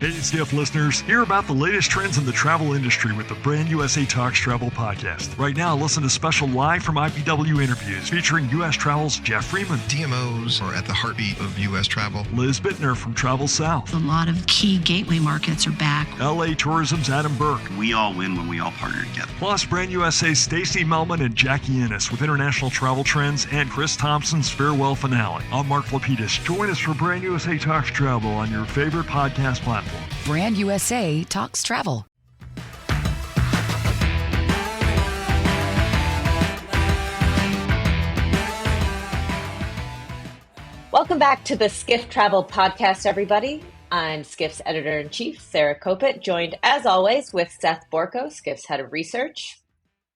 Hey, Skift listeners, hear about the latest trends in the travel industry with the BrandUSA Talks Travel podcast. Right now, listen to special live from IPW interviews featuring U.S. Travel's Jeff Freeman. DMOs are at the heartbeat of U.S. travel. Liz Bittner from Travel South. A lot of key gateway markets are back. LA Tourism's Adam Burke. We all win when we all partner together. Plus, BrandUSA's Stacey Melman and Jackie Ennis with international travel trends and Chris Thompson's farewell finale. I'm Mark Lapidus. Join us for BrandUSA Talks Travel on your favorite podcast platform. BrandUSA Talks Travel. Welcome back to the Skift Travel Podcast, everybody. I'm Skift's Editor-in-Chief, Sarah Kopit, joined as always with Seth Borko, Skift's Head of Research.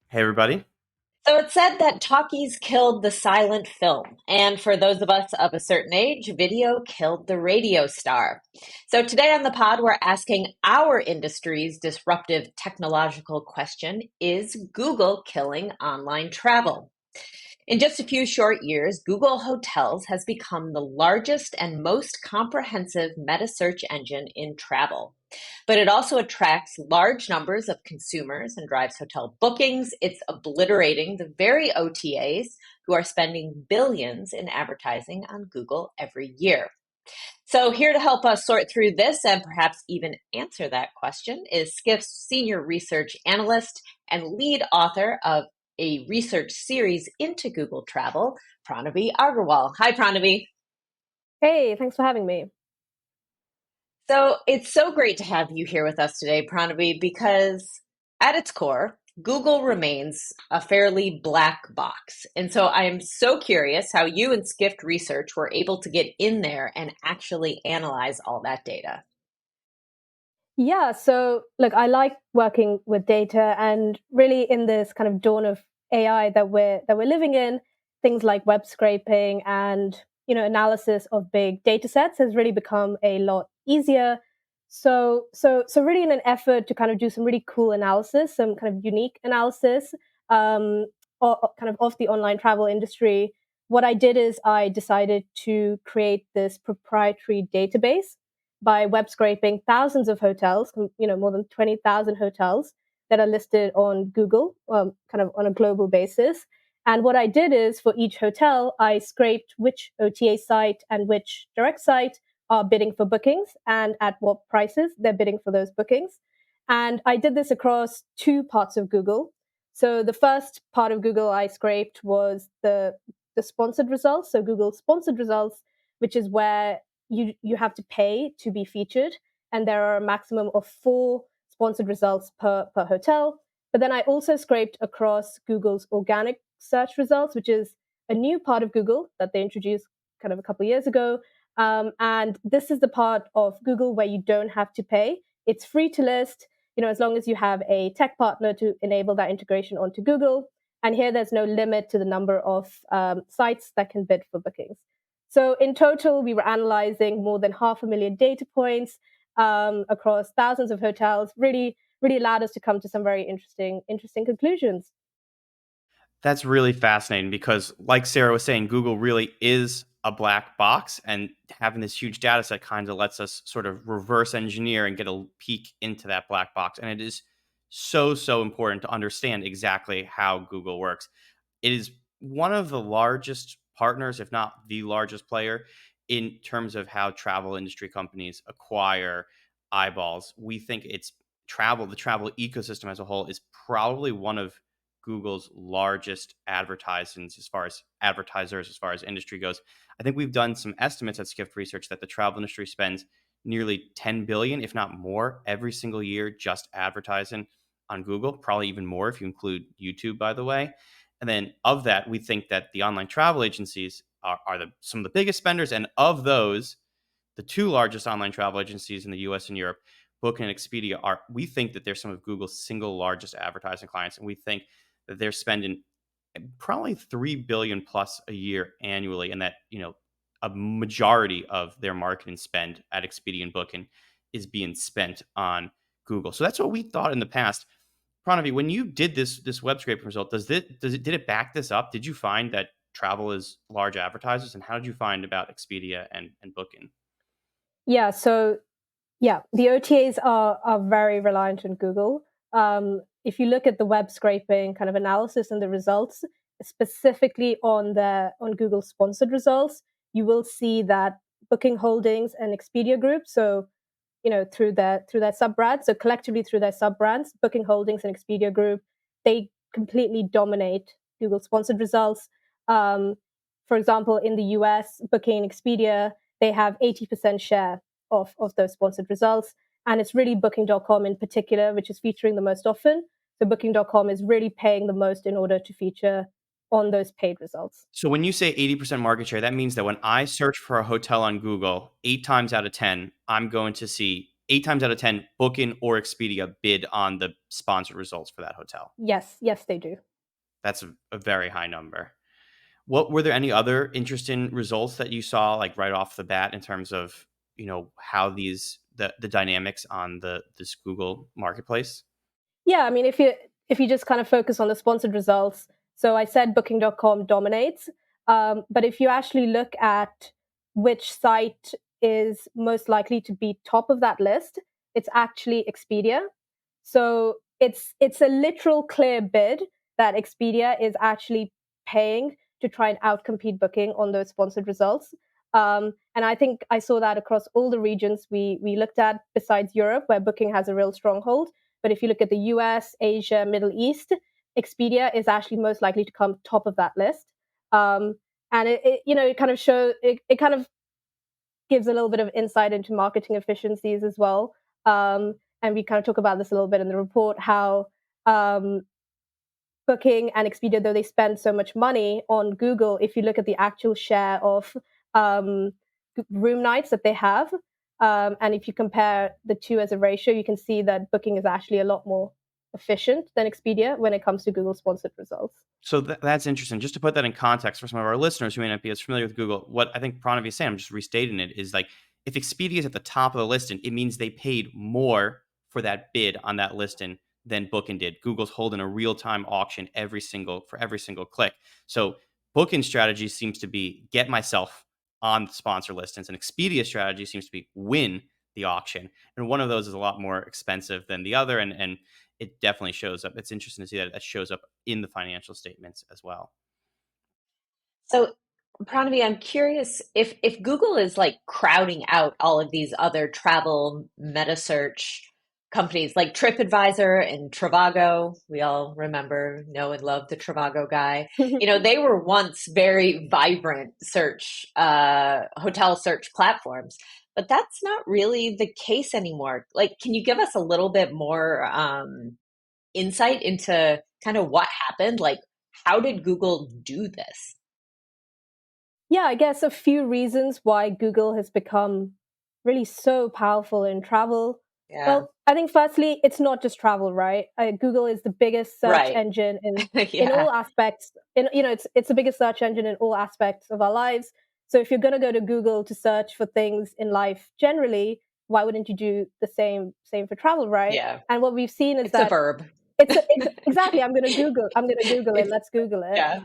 Hey, everybody. So it's said that talkies killed the silent film. And for those of us of a certain age, video killed the radio star. So today on the pod, we're asking our industry's disruptive technological question: is Google killing online travel? In just a few short years, Google Hotels has become the largest and most comprehensive metasearch engine in travel. But it also attracts large numbers of consumers and drives hotel bookings. It's obliterating the very OTAs who are spending billions in advertising on Google every year. So here to help us sort through this and perhaps even answer that question is Skift's Senior Research Analyst and lead author of a research series into Google Travel, Pranavi Agarwal. Hi, Pranavi. Hey, thanks for having me. So it's so great to have you here with us today, Pranavi, because at its core, Google remains a fairly black box. And so I am so curious how you and Skift Research were able to get in there and actually analyze all that data. Yeah, so look, I like working with data, and really in this kind of dawn of AI that we're living in, things like web scraping and analysis of big data sets has really become a lot easier. So really in an effort to kind of do some really cool analysis, some kind of unique analysis or kind of the online travel industry, what I did is I decided to create this proprietary database by web scraping thousands of hotels, more than 20,000 hotels that are listed on Google, kind of on a global basis. And what I did is for each hotel, I scraped which OTA site and which direct site are bidding for bookings and at what prices they're bidding for those bookings. And I did this across two parts of Google. So the first part of Google I scraped was the sponsored results. So Google sponsored results, which is where you have to pay to be featured. And there are a maximum of 4 sponsored results per hotel. But then I also scraped across Google's organic search results, which is a new part of Google that they introduced kind of a couple of years ago. And this is the part of Google where you don't have to pay. It's free to list, as long as you have a tech partner to enable that integration onto Google. And here there's no limit to the number of sites that can bid for bookings. So in total, we were analyzing more than 500,000 data points across thousands of hotels. Really allowed us to come to some very interesting conclusions. That's really fascinating because, like Sarah was saying, Google really is a black box, and having this huge data set kind of lets us sort of reverse engineer and get a peek into that black box. And it is so important to understand exactly how Google works. It is one of the largest partners, if not the largest player, in terms of how travel industry companies acquire eyeballs. We think the travel ecosystem as a whole is probably one of Google's largest advertisers as far as industry goes. I think we've done some estimates at Skift Research that the travel industry spends nearly 10 billion, if not more, every single year just advertising on Google, probably even more if you include YouTube, by the way. And then of that, we think that the online travel agencies are some of the biggest spenders. And of those, the 2 largest online travel agencies in the US and Europe, Booking and Expedia, we think that they're some of Google's single largest advertising clients. And we think that they're spending probably 3 billion plus a year annually. And that, a majority of their marketing spend at Expedia and Booking is being spent on Google. So that's what we thought in the past. Pranavi, when you did this web scraping result, did it back this up? Did you find that travel is large advertisers, and how did you find about Expedia and Booking? Yeah, so Yeah, the OTAs are very reliant on Google. If you look at the web scraping kind of analysis and the results, specifically on Google sponsored results, you will see that Booking Holdings and Expedia Group, so through their sub brands, so collectively through their sub brands, Booking Holdings and Expedia Group, they completely dominate Google sponsored results. Um, for example, in the US, Booking and Expedia, they have 80% share of those sponsored results. And it's really Booking.com in particular, which is featuring the most often. So Booking.com is really paying the most in order to feature on those paid results. So when you say 80% market share, that means that when I search for a hotel on Google, 8 times out of 10, I'm going to see 8 times out of 10 Booking or Expedia bid on the sponsored results for that hotel. Yes, they do. That's a very high number. What were there any other interesting results that you saw like right off the bat in terms of, how the dynamics on this Google marketplace? Yeah, I mean, if you just kind of focus on the sponsored results, so I said Booking.com dominates, but if you actually look at which site is most likely to be top of that list, it's actually Expedia. So it's a literal clear bid that Expedia is actually paying to try and outcompete Booking on those sponsored results. And I think I saw that across all the regions we looked at, besides Europe, where Booking has a real stronghold. But if you look at the US, Asia, Middle East, Expedia is actually most likely to come top of that list. And it kind of it kind of gives a little bit of insight into marketing efficiencies as well. And we kind of talk about this a little bit in the report, how Booking and Expedia, though they spend so much money on Google, if you look at the actual share of room nights that they have, and if you compare the two as a ratio, you can see that Booking is actually a lot more efficient than Expedia when it comes to Google sponsored results. So that's interesting. Just to put that in context for some of our listeners who may not be as familiar with Google, what I think Pranavi is saying, I'm just restating it, is like if Expedia is at the top of the listing, it means they paid more for that bid on that listing than Booking did. Google's holding a real-time auction for every single click. So Booking's strategy seems to be get myself on sponsor listings, and Expedia's strategy seems to be win the auction. And one of those is a lot more expensive than the other, and it definitely shows up. It's interesting to see that shows up in the financial statements as well. So, Pranavi, I'm curious if Google is like crowding out all of these other travel metasearch companies like TripAdvisor and Trivago. We all know and love the Trivago guy. They were once very vibrant hotel search platforms, but that's not really the case anymore. Like, can you give us a little bit more insight into kind of what happened? Like, how did Google do this? Yeah, I guess a few reasons why Google has become really so powerful in travel. Yeah. Well, I think firstly, it's not just travel, right? Google is the biggest search Right. engine in Yeah. all aspects. It's the biggest search engine in all aspects of our lives. So if you're going to go to Google to search for things in life generally, why wouldn't you do the same for travel, right? Yeah. And what we've seen is It's that a verb. exactly. I'm going to Google it. Let's Google it. Yeah.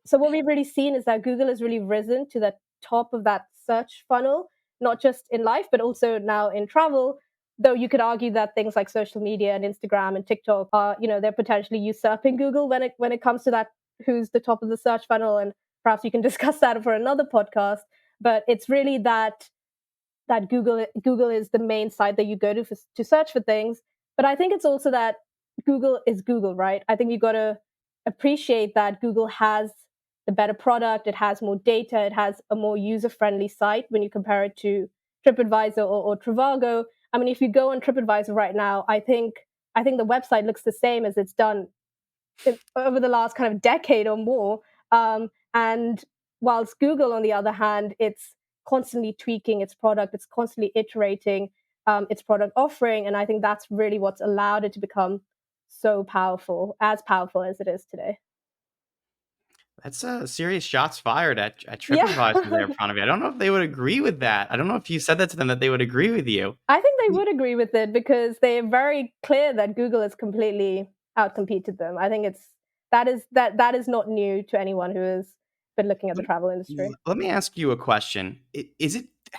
So what we've really seen is that Google has really risen to the top of that search funnel, not just in life, but also now in travel. Though you could argue that things like social media and Instagram and TikTok are, they're potentially usurping Google when it comes to that, who's the top of the search funnel. And perhaps you can discuss that for another podcast. But it's really that Google is the main site that you go to search for things. But I think it's also that Google is Google, right? I think you've got to appreciate that Google has the better product. It has more data. It has a more user-friendly site when you compare it to TripAdvisor or Trivago. I mean, if you go on TripAdvisor right now, I think the website looks the same as it's done over the last kind of decade or more. And whilst Google, on the other hand, it's constantly tweaking its product. It's constantly iterating its product offering. And I think that's really what's allowed it to become so powerful as it is today. That's serious shots fired at TripAdvisor there in front of you. I don't know if they would agree with that. I don't know if you said that to them that they would agree with you. I think they would agree with it because they're very clear that Google has completely outcompeted them. I think that is not new to anyone who has been looking at the travel industry. Let me ask you a question.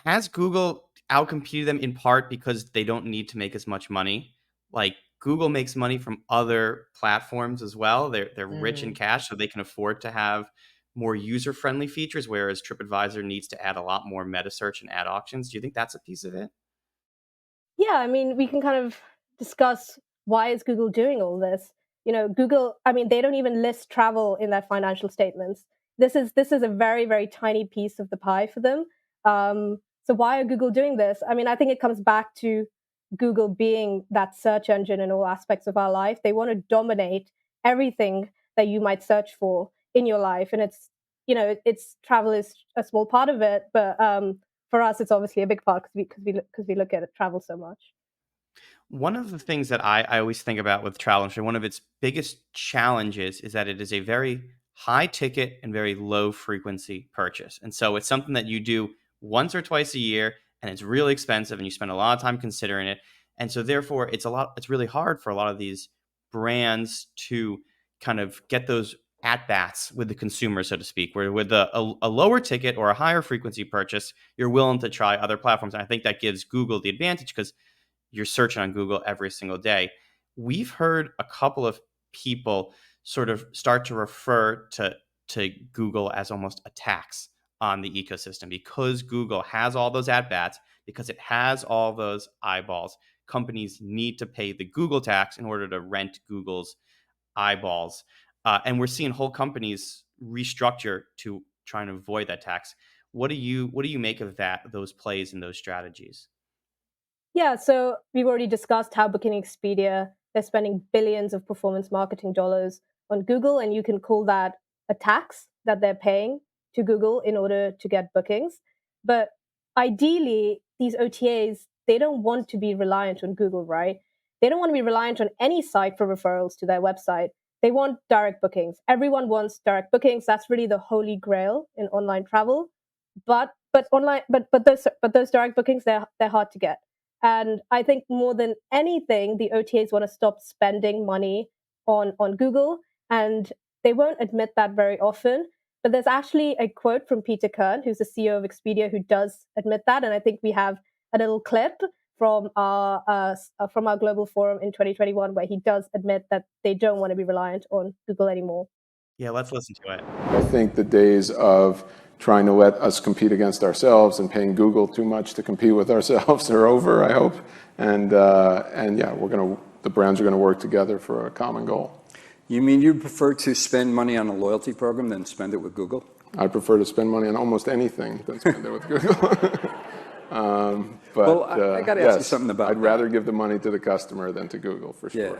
Has Google outcompeted them in part because they don't need to make as much money. Like Google makes money from other platforms as well. They're rich in cash, so they can afford to have more user-friendly features, whereas TripAdvisor needs to add a lot more metasearch and ad auctions. Do you think that's a piece of it? Yeah, I mean, we can kind of discuss why is Google doing all this. Google, I mean, they don't even list travel in their financial statements. This is a very, very tiny piece of the pie for them. So why are Google doing this? I mean, I think it comes back to Google being that search engine in all aspects of our life. They want to dominate everything that you might search for in your life, and it's travel is a small part of it, but for us, it's obviously a big part because we look at travel so much. One of the things that I always think about with travel industry, one of its biggest challenges is that it is a very high ticket and very low frequency purchase. And so it's something that you do once or twice a year, and it's really expensive and you spend a lot of time considering it. And so therefore it's really hard for a lot of these brands to kind of get those at bats with the consumer, so to speak, where with a lower ticket or a higher frequency purchase, you're willing to try other platforms. And I think that gives Google the advantage because you're searching on Google every single day. We've heard a couple of people sort of start to refer to Google as almost a tax on the ecosystem because Google has all those at bats, because it has all those eyeballs. Companies need to pay the Google tax in order to rent Google's eyeballs. And we're seeing whole companies restructure to try and avoid that tax. What do you make of those plays and those strategies? Yeah, so we've already discussed how Booking Expedia, they're spending billions of performance marketing dollars on Google, and you can call that a tax that they're paying to Google in order to get bookings. But ideally, these OTAs, they don't want to be reliant on Google, right? They don't want to be reliant on any site for referrals to their website. They want direct bookings. Everyone wants direct bookings. That's really the holy grail in online travel. But those direct bookings, they're hard to get. And I think more than anything, the OTAs want to stop spending money on Google, and they won't admit that very often. But there's actually a quote from Peter Kern, who's the CEO of Expedia, who does admit that. And I think we have a little clip from our global forum in 2021 where he does admit that they don't want to be reliant on Google anymore. Yeah, let's listen to it. I think the days of trying to let us compete against ourselves and paying Google too much to compete with ourselves are over, I hope. And yeah, the brands are going to work together for a common goal. You mean you prefer to spend money on a loyalty program than spend it with Google? I prefer to spend money on almost anything than spend it with Google. Well, I got to ask you something about I'd rather give the money to the customer than to Google, for sure.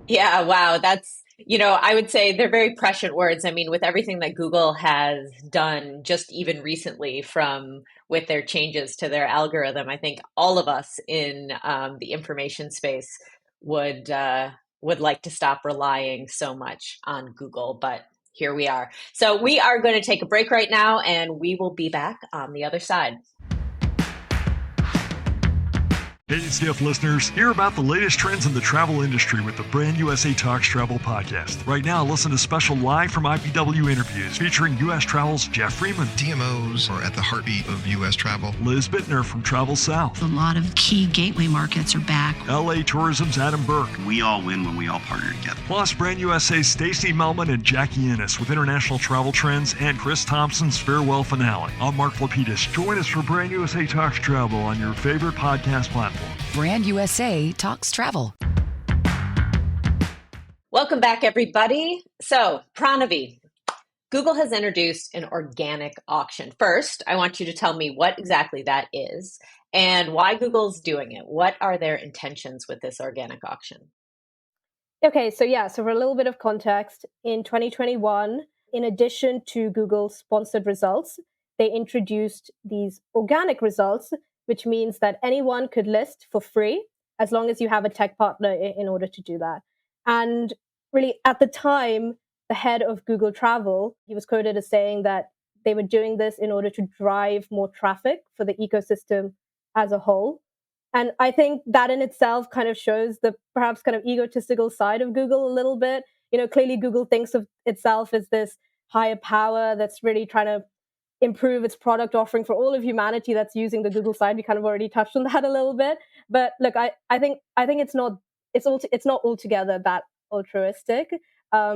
Yeah, wow. That's, I would say they're very prescient words. I mean, with everything that Google has done just even recently with their changes to their algorithm, I think all of us in the information space would like to stop relying so much on Google, but here we are. So we are going to take a break right now, and we will be back on the other side. Hey, Skift listeners, hear about the latest trends in the travel industry with the BrandUSA Talks Travel podcast. Right now, listen to special live from IPW interviews featuring U.S. Travel's Jeff Freeman. DMOs are at the heartbeat of U.S. travel. Liz Bittner from Travel South. A lot of key gateway markets are back. LA Tourism's Adam Burke. We all win when we all partner together. Plus, BrandUSA's Stacey Melman and Jackie Ennis with international travel trends and Chris Thompson's farewell finale. I'm Mark Lapidus. Join us for BrandUSA Talks Travel on your favorite podcast platform. BrandUSA Talks Travel. Welcome back, everybody. So, Pranavi, Google has introduced an organic auction. First, I want you to tell me what exactly that is and why Google's doing it. What are their intentions with this organic auction? Okay, so for a little bit of context, in 2021, in addition to Google's sponsored results, they introduced these organic results, which means that anyone could list for free as long as you have a tech partner in order to do that. And really, at the time, the head of Google Travel, he was quoted as saying that they were doing this in order to drive more traffic for the ecosystem as a whole. And I think that in itself kind of shows the perhaps kind of egotistical side of Google a little bit. Clearly Google thinks of itself as this higher power that's really trying to improve its product offering for all of humanity that's using the Google site. We kind of already touched on that a little bit, but look, I think it's not altogether that altruistic,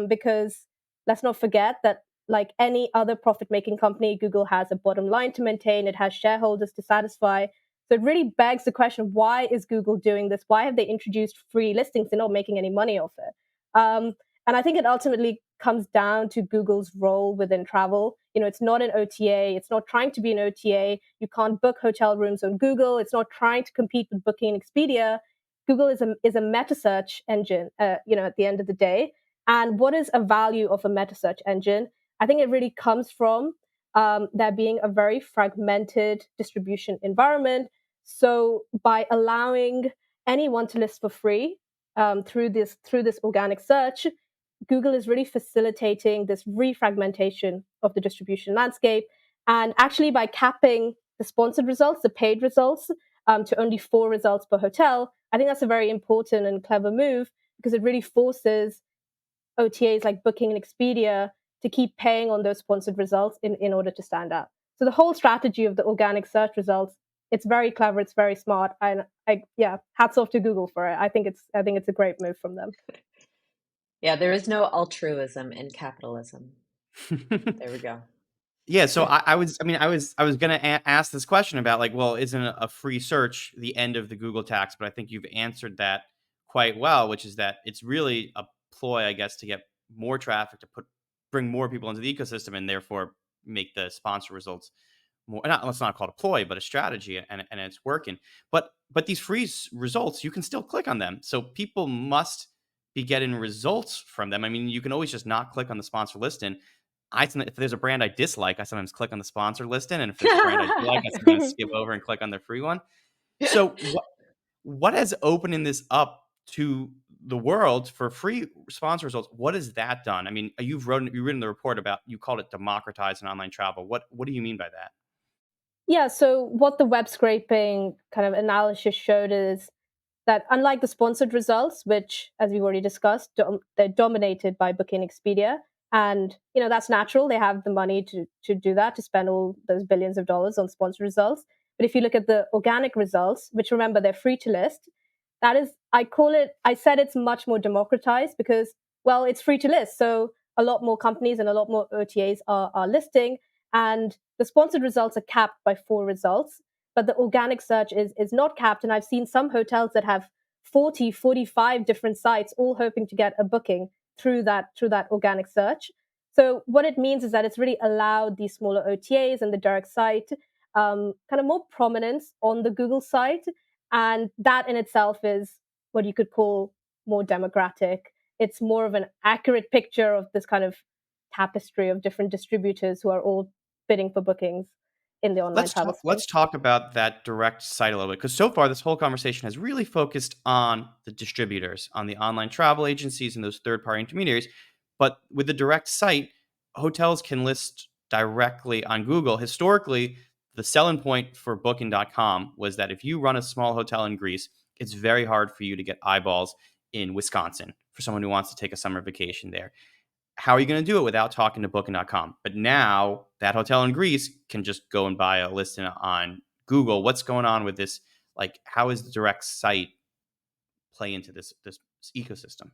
because let's not forget that, like any other profit-making company, Google has a bottom line to maintain. It has shareholders to satisfy. So it really begs the question: why is Google doing this? Why have they introduced free listings? They're not making any money off it. And I think it ultimately comes down to Google's role within travel. It's not an OTA. It's not trying to be an OTA. You can't book hotel rooms on Google. It's not trying to compete with Booking and Expedia. Google is a metasearch engine, at the end of the day. And what is a value of a metasearch engine? I think it really comes from there being a very fragmented distribution environment. So by allowing anyone to list for free through this organic search, Google is really facilitating this refragmentation of the distribution landscape. And actually, by capping the sponsored results, the paid results, to only 4 results per hotel, I think that's a very important and clever move, because it really forces OTAs like Booking and Expedia to keep paying on those sponsored results in order to stand out. So the whole strategy of the organic search results, it's very clever, it's very smart, and hats off to Google for it. I think it's a great move from them. Yeah, there is no altruism in capitalism. There we go. Yeah, so I was going to ask this question about, like, well, isn't a free search the end of the Google tax? But I think you've answered that quite well, which is that it's really a ploy, I guess, to get more traffic, to bring more people into the ecosystem, and therefore make the sponsor results more. Let's not call it a ploy, but a strategy, and it's working. But these free results, you can still click on them, so people must be getting results from them. I mean, you can always just not click on the sponsor listing. If there's a brand I dislike, I sometimes click on the sponsor listing, and if there's a brand I do like, I sometimes skip over and click on the free one. So what has opening this up to the world for free sponsor results? What has that done? I mean, you've written the report about, you called it democratizing online travel. What do you mean by that? Yeah, so what the web scraping kind of analysis showed is that, unlike the sponsored results, which, as we've already discussed, they're dominated by Booking Expedia. And, that's natural. They have the money to do that, to spend all those billions of dollars on sponsored results. But if you look at the organic results, which, remember, they're free to list, that is, I said it's much more democratized because, well, it's free to list. So a lot more companies and a lot more OTAs are listing. And the sponsored results are capped by 4 results. But the organic search is not capped. And I've seen some hotels that have 40, 45 different sites, all hoping to get a booking through that organic search. So what it means is that it's really allowed these smaller OTAs and the direct site kind of more prominence on the Google site. And that in itself is what you could call more democratic. It's more of an accurate picture of this kind of tapestry of different distributors who are all bidding for bookings in the online travel space. Let's talk about that direct site a little bit, because so far this whole conversation has really focused on the distributors, on the online travel agencies and those third-party intermediaries. But with the direct site, hotels can list directly on Google. Historically, the selling point for Booking.com was that if you run a small hotel in Greece, it's very hard for you to get eyeballs in Wisconsin for someone who wants to take a summer vacation there. How are you going to do it without talking to Booking.com? But now that hotel in Greece can just go and buy a listing on Google. What's going on with this? Like, how is the direct site play into this ecosystem?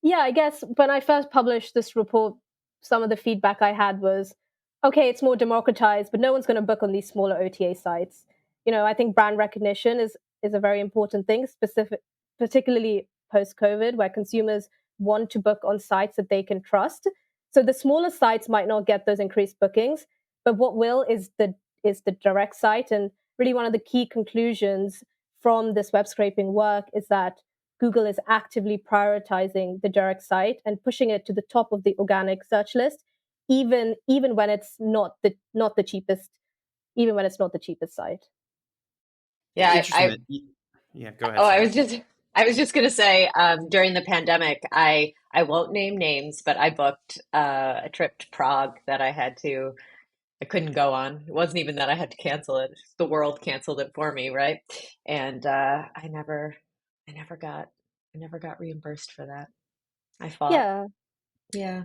Yeah, I guess when I first published this report, some of the feedback I had was, okay, it's more democratized, but no one's going to book on these smaller OTA sites. I think brand recognition is a very important thing, particularly post-COVID, where consumers want to book on sites that they can trust. So the smaller sites might not get those increased bookings, but what will is the direct site. And really one of the key conclusions from this web scraping work is that Google is actively prioritizing the direct site and pushing it to the top of the organic search list, even when it's not the cheapest, even when it's not the cheapest site. Yeah, yeah, go ahead. Oh, Sarah. I was just gonna say, during the pandemic, I won't name names, but I booked a trip to Prague that I couldn't go on. It wasn't even that I had to cancel it; the world canceled it for me, right? And I never got reimbursed for that. I fought. Yeah. Yeah,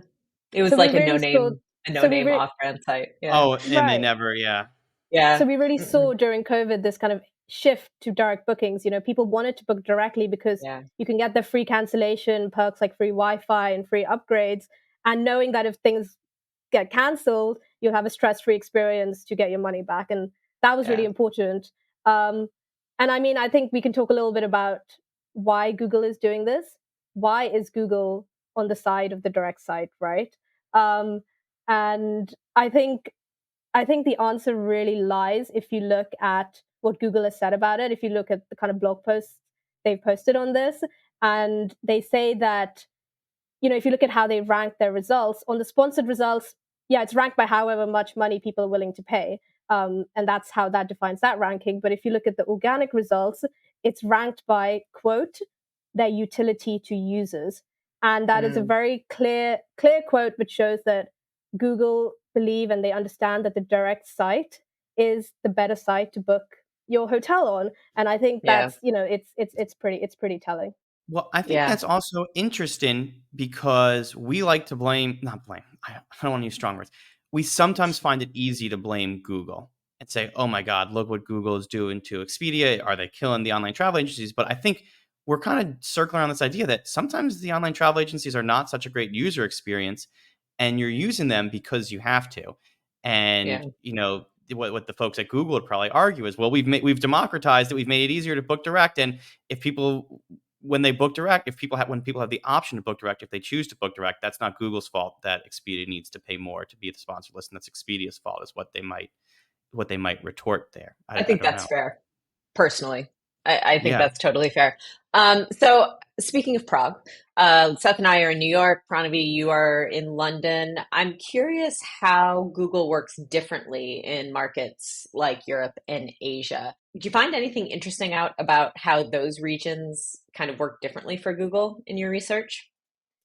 it was So we like a really saw no-name A So we no-name off-brand site. Yeah. Oh, and they right. never, yeah. So Yeah. we really Mm-mm. saw during COVID this kind of shift to direct bookings. People wanted to book directly because Yeah. you can get the free cancellation perks like free Wi-Fi and free upgrades, and knowing that if things get cancelled, you'll have a stress-free experience to get your money back, and that was really Yeah. important. Um, and I mean, I think we can talk a little bit about why Google is doing this. Why is Google on the side of the direct site, right? And I think the answer really lies if you look at what Google has said about it. If you look at the kind of blog posts they've posted on this, and they say that, if you look at how they rank their results on the sponsored results, yeah, it's ranked by however much money people are willing to pay. And that's how that defines that ranking. But if you look at the organic results, it's ranked by, quote, their utility to users. And that is a very clear quote, which shows that Google believe and they understand that the direct site is the better site to book your hotel on. And I think Yeah. that's, it's pretty telling. Well, I think Yeah. that's also interesting because we like to not blame, I don't want to use strong words. We sometimes find it easy to blame Google and say, oh my God, look what Google is doing to Expedia. Are they killing the online travel agencies? But I think we're kind of circling around this idea that sometimes the online travel agencies are not such a great user experience and you're using them because you have to. And, Yeah. What the folks at Google would probably argue is, well, we've democratized it. We've made it easier to book direct. And if people, when they book direct, when people have the option to book direct, if they choose to book direct, that's not Google's fault that Expedia needs to pay more to be the sponsor list, and that's Expedia's fault, is what they might retort there. I I think don't that's know. fair. Personally, I think Yeah. that's totally fair. So speaking of Prague, Seth and I are in New York. Pranavi, you are in London. I'm curious how Google works differently in markets like Europe and Asia. Do you find anything interesting out about how those regions kind of work differently for Google in your research?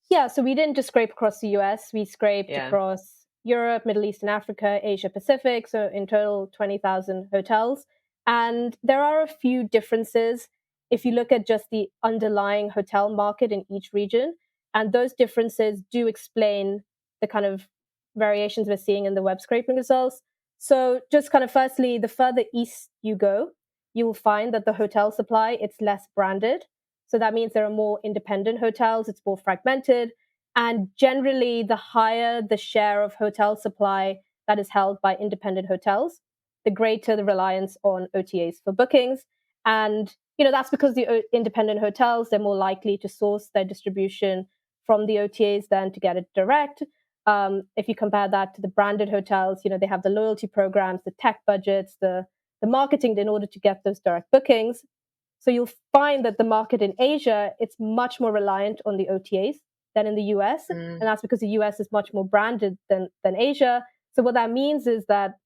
Yeah, so we didn't just scrape across the US, we scraped Yeah. across Europe, Middle East and Africa, Asia Pacific, so in total 20,000 hotels. And there are a few differences if you look at just the underlying hotel market in each region. And those differences do explain the kind of variations we're seeing in the web scraping results. So just kind of firstly, the further east you go, you will find that the hotel supply, it's less branded. So that means there are more independent hotels, it's more fragmented. And generally, the higher the share of hotel supply that is held by independent hotels, the greater the reliance on OTAs for bookings. And that's because the independent hotels, they're more likely to source their distribution from the OTAs than to get it direct. If you compare that to the branded hotels, they have the loyalty programs, the tech budgets, the marketing in order to get those direct bookings. So you'll find that the market in Asia, it's much more reliant on the OTAs than in the US. And that's because the US is much more branded than Asia. So what that means is that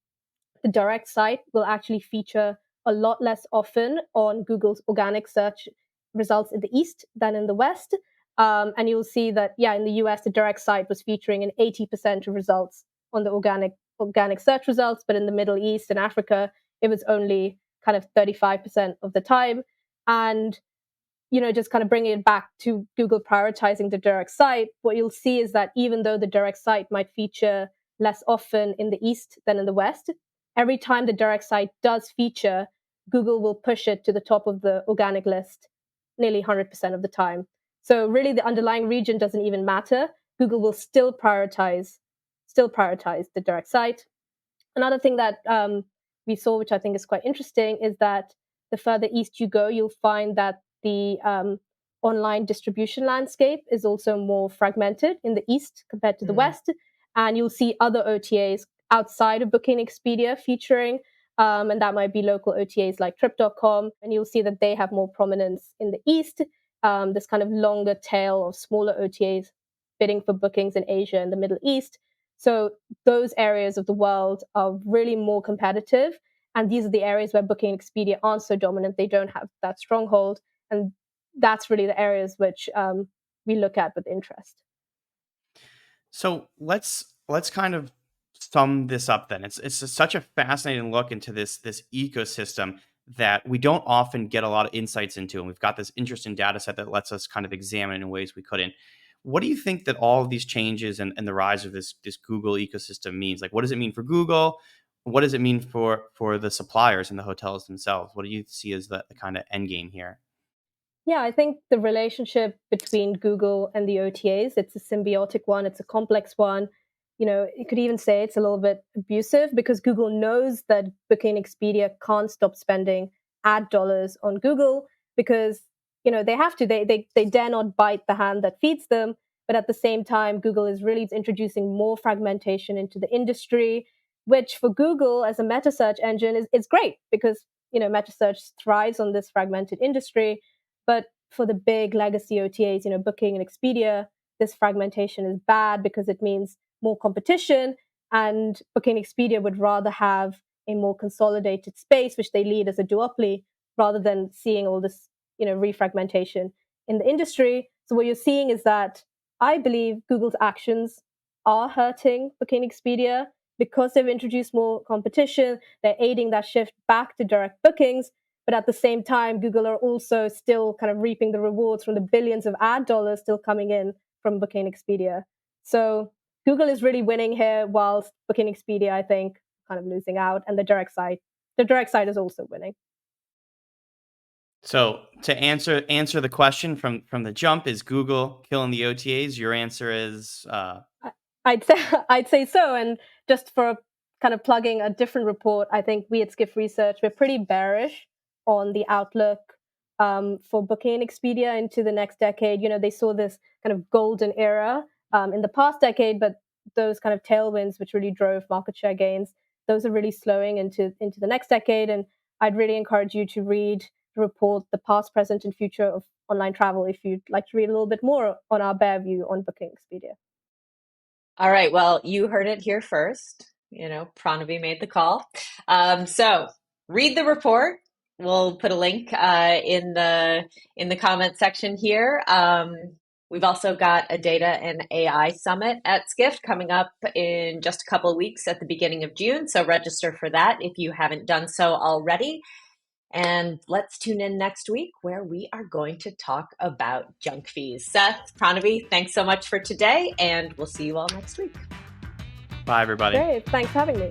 the direct site will actually feature a lot less often on Google's organic search results in the East than in the West. And you'll see that, in the US, the direct site was featuring in 80% of results on the organic search results. But in the Middle East and Africa, it was only kind of 35% of the time. And just kind of bringing it back to Google prioritizing the direct site, what you'll see is that even though the direct site might feature less often in the East than in the West, every time the direct site does feature, Google will push it to the top of the organic list nearly 100% of the time. So really the underlying region doesn't even matter. Google will still prioritize the direct site. Another thing that we saw, which I think is quite interesting, is that the further east you go, you'll find that the online distribution landscape is also more fragmented in the east compared to the west. And you'll see other OTAs outside of Booking Expedia featuring, and that might be local OTAs like Trip.com. And you'll see that they have more prominence in the east, this kind of longer tail of smaller OTAs bidding for bookings in Asia and the Middle East. So those areas of the world are really more competitive. And these are the areas where Booking and Expedia aren't so dominant. They don't have that stronghold. And that's really the areas which we look at with interest. So let's kind of sum this up then. It's such a fascinating look into this ecosystem that we don't often get a lot of insights into. And we've got this interesting data set that lets us kind of examine in ways we couldn't. What do you think that all of these changes and the rise of this Google ecosystem means? Like, what does it mean for Google? What does it mean for the suppliers and the hotels themselves? What do you see as the kind of end game here? Yeah, I think the relationship between Google and the OTAs, it's a symbiotic one, it's a complex one. You could even say it's a little bit abusive because Google knows that Booking Expedia can't stop spending ad dollars on Google because, they have to. They dare not bite the hand that feeds them. But at the same time, Google is really introducing more fragmentation into the industry, which for Google as a meta search engine is great because, meta search thrives on this fragmented industry. But for the big legacy OTAs, Booking and Expedia, this fragmentation is bad because it means more competition. And Booking Expedia would rather have a more consolidated space, which they lead as a duopoly, rather than seeing all this, refragmentation in the industry. So what you're seeing is that I believe Google's actions are hurting Booking Expedia because they've introduced more competition. They're aiding that shift back to direct bookings. But at the same time, Google are also still kind of reaping the rewards from the billions of ad dollars still coming in from Booking Expedia. So Google is really winning here, whilst Booking Expedia, I think, kind of losing out, and the direct side is also winning. So to answer the question from the jump, is Google killing the OTAs? Your answer is I'd say so. And just for kind of plugging a different report, I think we at Skift Research, we're pretty bearish on the outlook for Booking Expedia into the next decade. They saw this kind of golden era in the past decade, but those kind of tailwinds, which really drove market share gains, those are really slowing into the next decade. And I'd really encourage you to read the report, The Past, Present, and Future of Online Travel, if you'd like to read a little bit more on our bear view on Booking Expedia. All right. Well, you heard it here first. Pranavi made the call. So read the report. We'll put a link in the comment section here. We've also got a data and AI summit at Skift coming up in just a couple of weeks at the beginning of June. So register for that if you haven't done so already. And let's tune in next week where we are going to talk about junk fees. Seth, Pranavi, thanks so much for today, and we'll see you all next week. Bye, everybody. Great. Thanks for having me.